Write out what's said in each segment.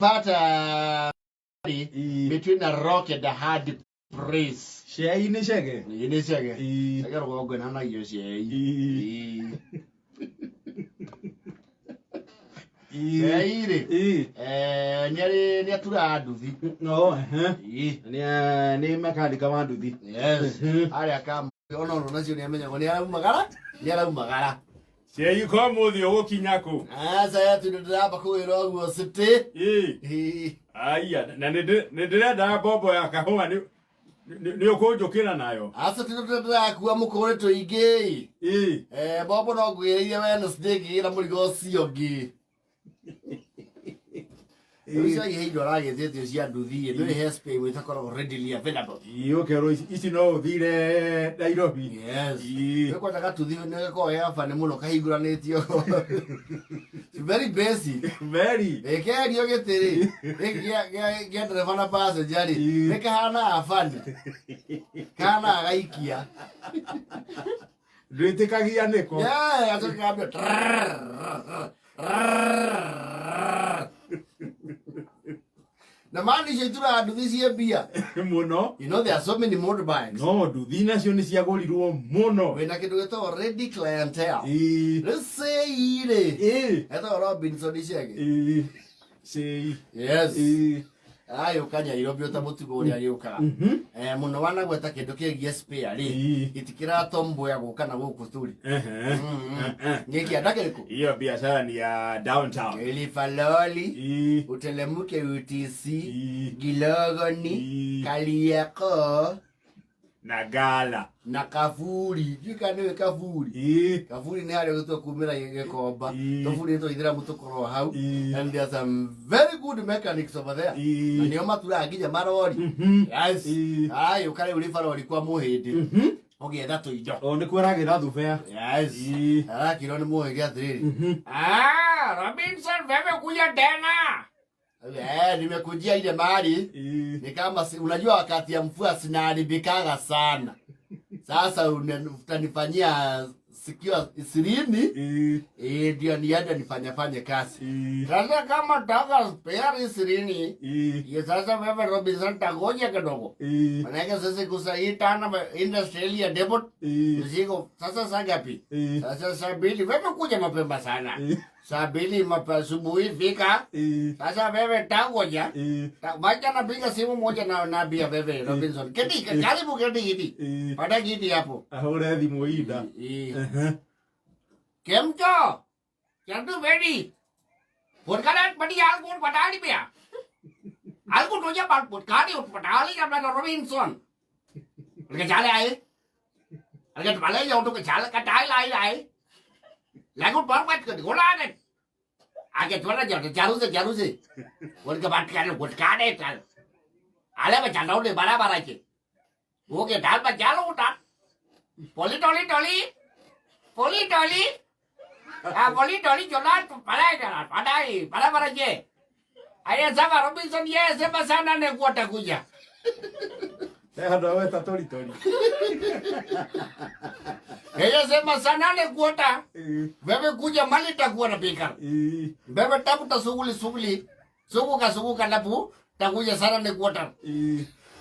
part between a rock and a hard place. Chei ni Chege. Ni Chege. Chege rogo na yo Chei. Chei. Ni atura nduthi. No, ni mekanika wa nduthi. Yes. Ari akam ono nacio ni amenya ngo ni araumagara. Chei ko muthi ugukinyako. Saya tundiraba kuwira guo city. Aya, na ndirenda bobo ya kahua ni ukunjukira nayo. Asa tundiraba kuwa mukoreto ingi. Bobo no ngwiriire Wednesday ngira murigo cio ngi. Usia ihindo ragethete cia nduthi nduri hespe witakorwo readily available. Kero ici no thire Nairobi. Yes. Kwa taka tuthi ne ko ya fa ne muno kahiguranitio. Very basic. Very. Ekerio getiri. Get driver na passenger ri. Nekahana afani. Kana gaikia. Ndwitikagia niko. Yeah, atukabio. Na mani shetura nduthi cia bia muno. You know there are so many motorbikes. No, nduthi nacio ni ciagurirwo muno. Wena kindu gitagwo ready clientele. Let's say ire. Eto Robinson Chege. Chei. Yes. Ayo kanya Nairobi utamutugo uri ariuka. Muno wana gweta kindu kigie spare ri. Itikira tombo ya guka na guku turi. Nyeki adakiriku. Hiyo biashara ni ya downtown. Ilifaloli. Utelemuke UTC. Gilogoni. Kaliako. Na gala. Na kafuri. Jika niwe kafuri. Kafuri ni hali kuto kumira yekoba. Kafuri nito idira mutokoro hau. And there are some very good mechanics over there. Na niyo matura agija marori. Yes. Ayo kare ulifaloli kwa muhindi. Okay, that's what you do. O ni kwaragira thubea. Yes. Kiro ni muhindi atiriri. Robinson wewe kuja tena. Nimekujia ile mali. Ni kama unajua wakati ya mvua sinaharibikaga sana. Sasa utanifanyia sikio 20 ndio niende nifanye kazi. Sasa kama taka spare 20 sasa wewe Robinson tagoja kidogo. Maana sasa kusaita na industry ya depot ziko sasa saa ngapi? Sasa saa 2 wewe kuja mapema sana. Saa 2 mapasubuhi fika. Sasa wewe tagoja. Wacha napiga simu moja na nabia wewe Robinson. Keti karibu keti. Pada kiti hapo. Ahora thimu ida. Kemcho. Chantu ready. Podkaran padi algun padali bia. Algun toja bal podkari padali kapna Robinson. Ke chale ai. Alga pale ya untuk ke chale ka dai lai. Lagu parwat ke gola ne. Age tola jaru se. Podka bat kan podkare tal. Ale ba chandau de bara ke. Oke dal ba jalo utat. Poli toli. Poli toli jolan padai para je. Aya sama Robinson ye sema sana ne kuota kuja. Ndo wewe toli. Ella sema sana ne kuota. Wewe kuja mali takuwa na pika. Wewe tafuta shughuli. Suguka lapu takuja sana ne kuota.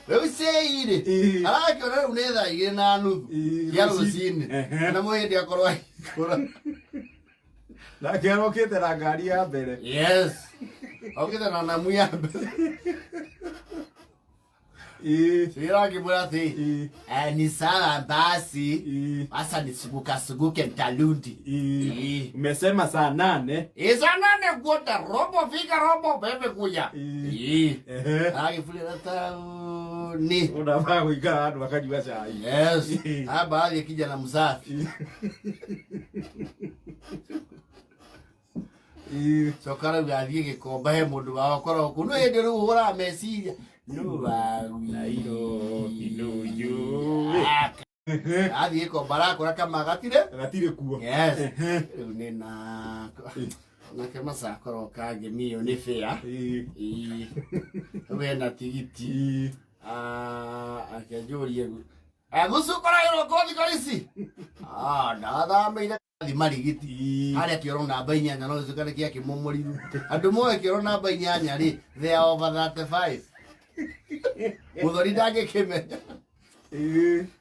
Wewe seire. Kiona unaweza ina nusu. Yalo sini. Na muhindi akorwa. Na kero kete na ngari ya mbere. Yes. Okete na namu ya mbere. Sira kibulati. Ni sawa basi. Asa nisuguke mtalundi. Umesema saa 8. Saa 8 kuota robo fika robo bebe kuja. Fuli rata ni. Unafaa kuikara hadi wakajua chai. Yes. Baadhi ya kijana msafi. Sokara gathie gikomba he mundu wa okoro kuno hende ru hura meciria no athie gikomba rakora kama gatire kuo. Yes. Nina na kama sakoro kage mio ni fair. We na tigiti. Akajurie. Agusukora yoro kodi kalisi. Nada meira Thi marigiti haria kioro namba 8 no zikare kia kimomoriru andu moe kioro namba 8 ri they are over 35 muthori ndage kimenya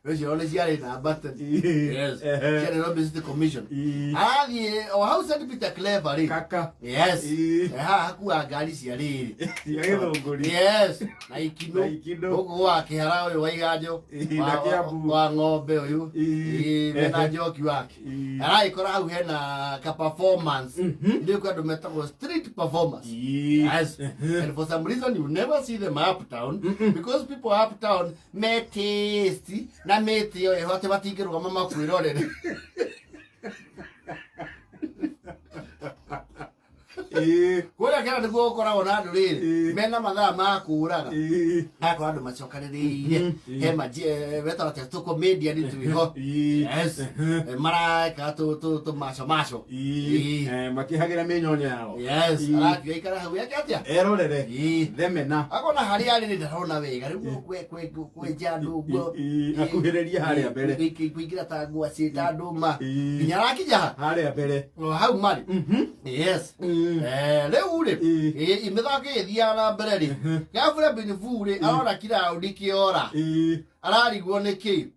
wewe ole ciare namba 10 yes ciare no business commission o how said Peter Clever ri kaka yes hakuwa ngari cia riri ya githunguri yes na ikino gugu wa kihara uyu wa iganjo wa ng'ombe uyu na njoki wake ikora hau hena ka performance ndio kwa ndo metagwo street performance yes and for some reason you never see them uptown because people uptown taste na meti yo hote batingirwa mama kwirorere kora kana niguo ukoragwo na andu riri mena mathaa ma kuraga akora andu macokaniriire he maje betara te tuko media ni tuiho yes mara tu macho makihagira menyonya yao yes arakio ikara hau yake atia erorere themena akona hari ari ni ndarona wega riu kwe jandu guo akuhireria haria mbere kuingira ta ngwa cita nduma nginya rakija haria mbere hau mari yes leu ri imethake thia na mbere ri gafure binifu ri arora kira udi kiora ararigwo niki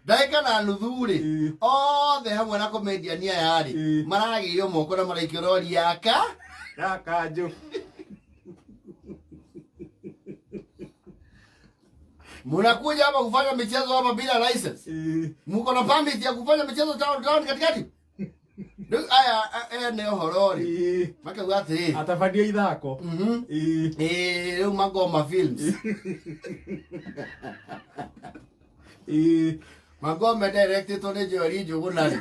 ndaika na nuthu ri othe hamwe na comedian ya yari maragirio moko na maraikio rori yaka kanjũ mnakuja hapa kufanya michezo hapa bila license mko na permit ya kufanya michezo town katikati aya ne horori makaga atiri atafandia ithako riu magoma films magoma directed to ne jori jugunari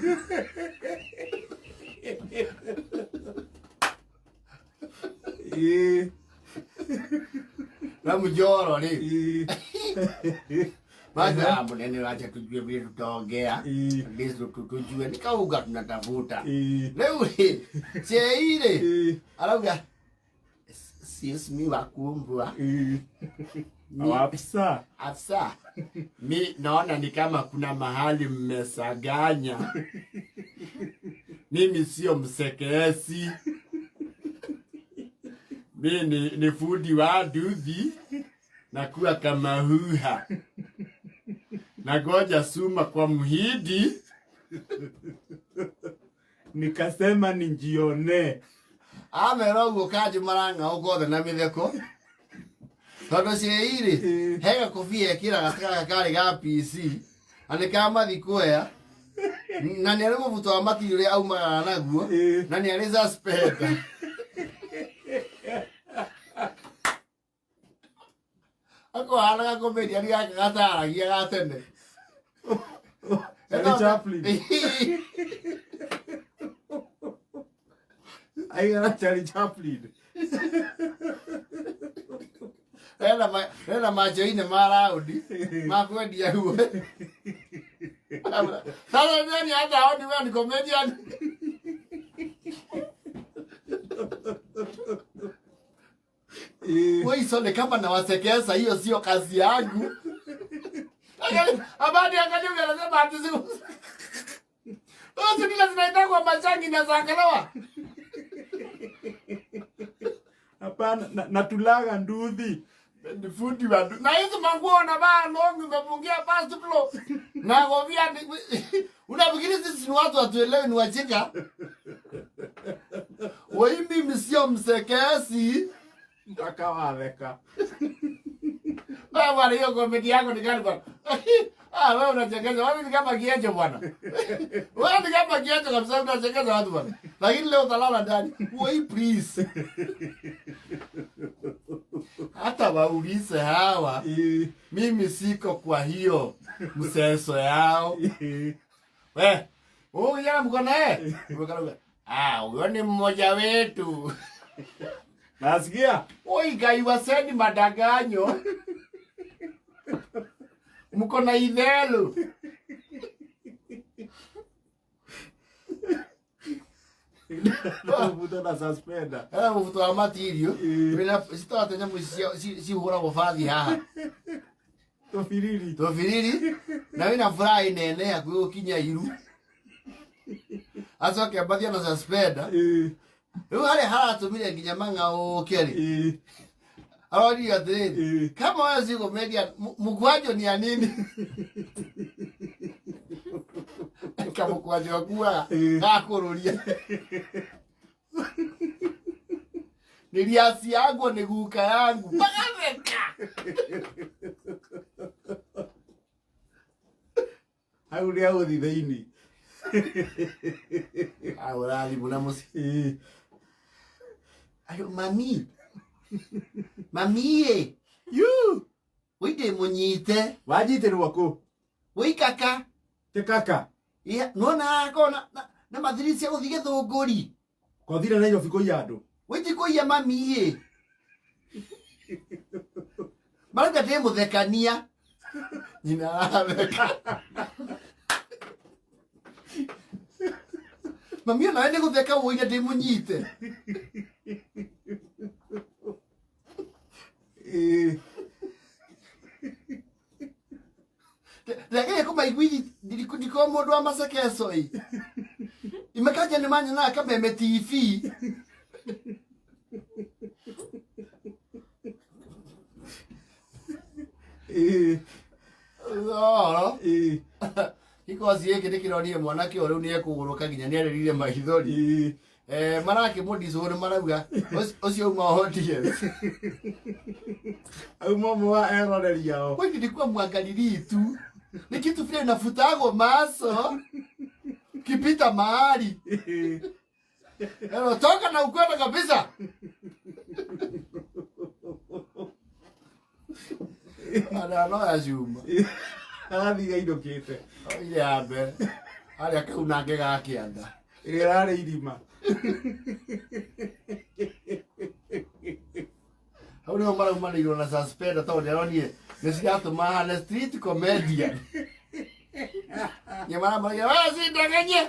na mjoro ri basi munene acha tujue vile tutaongea ndizo tutujue nikauga tunatafuta leo Chei ile alauga si mi wakumbwa afsa mi naona ni kama kuna mahali mmesaganya mimi sio msekesi mimi ni fudi wa duthi na kuwa kama huha na goja suma kwa mhidi nikasema ninjione amerogo kaji maranga ugothe na mitheko tondu Chei hega kofia kira gataka kari ga PC anika thikuya na ni arimo buto wa matiri auma naguo na ni ari suspect ako halaga comedian yake gataragia gatene Chaplin aigana Charlie Chaplin ena macho ine maraudi makwendia huo sasa nani hata hodi wewe ni comedian wewe sio kama na wasekesa hiyo sio kazi yangu abadi angalia anasema ati siku ndio zinaita kwa machangi na zakalawa hapana natulaga nduthi ni fundi wa na hizo manguo na baa longi umepungia past floor na govia unafikiri sisi ni watu watuelewe ni wachika wewe mimi sio msekesi mpaka waweka bwana hiyo comedy yako ni gani bwana wewe unachekesha wewe ni kama kienjo bwana wewe ni kama kienjo kabisa unachekesha watu bwana lakini leo utalala ndani wewe please hata waulize hawa mimi siko kwa hiyo mseso yao wewe yana mko naye huyo ni mmoja wetu nasikia oi gaiwa sendi madaganyo mko na idhelu Vuto na suspenda vuto wa material bila sitata nyamu si hura wafadhi haha tofiriri na wina furahi nene ya kuyo kinya iru Asoke abathia na suspender. Rĩu harĩa haratumire nginya mang'aũke rĩ. Arori athiri. Kama wewe siko media mkwajo ni ya nini? Kama mkwajo wakua gakururia. Niliasi yangu ni guka yangu. Bagaveka. Hauria uthi thiini. Aurali buna musi. Ayo mami. Mami Yu. wite munyite. Wajitirwo ku. Wei kaka. Te kaka. Iya, nuona kona na mathirisi guthi githunguri. Kothira na Nairobi kuiya andu. Witi kuiya mami Maranga te mũthekania. Nyina aratheka. Mami ona ene gutheka woire ndi munyite. Ndagire kumaiguithi ndiko mundu wa macekeco imekaja ni manya na kameme TV. Iko asiye kile kironi mwanake ore ni ekuguruka ginya ni arerire maithori. Marake mudizore marauga ocio uma hodie. Au mama wa eroreria o. Wewe ndikuwa mwangalili tu. Ni kitu vile nafutago maso. Kipita mahali. Toka na ukwenda kabisa. Ana no ajuma. Agathiga indukite. Ile ambe. Ali akaunange gakianda. Irare irima. Hau nĩho maraumanĩirwo na suspender tondũ nĩaronire nĩciratũma hana street comedian. Nĩmaramaragia, "Wewe si ndanganye."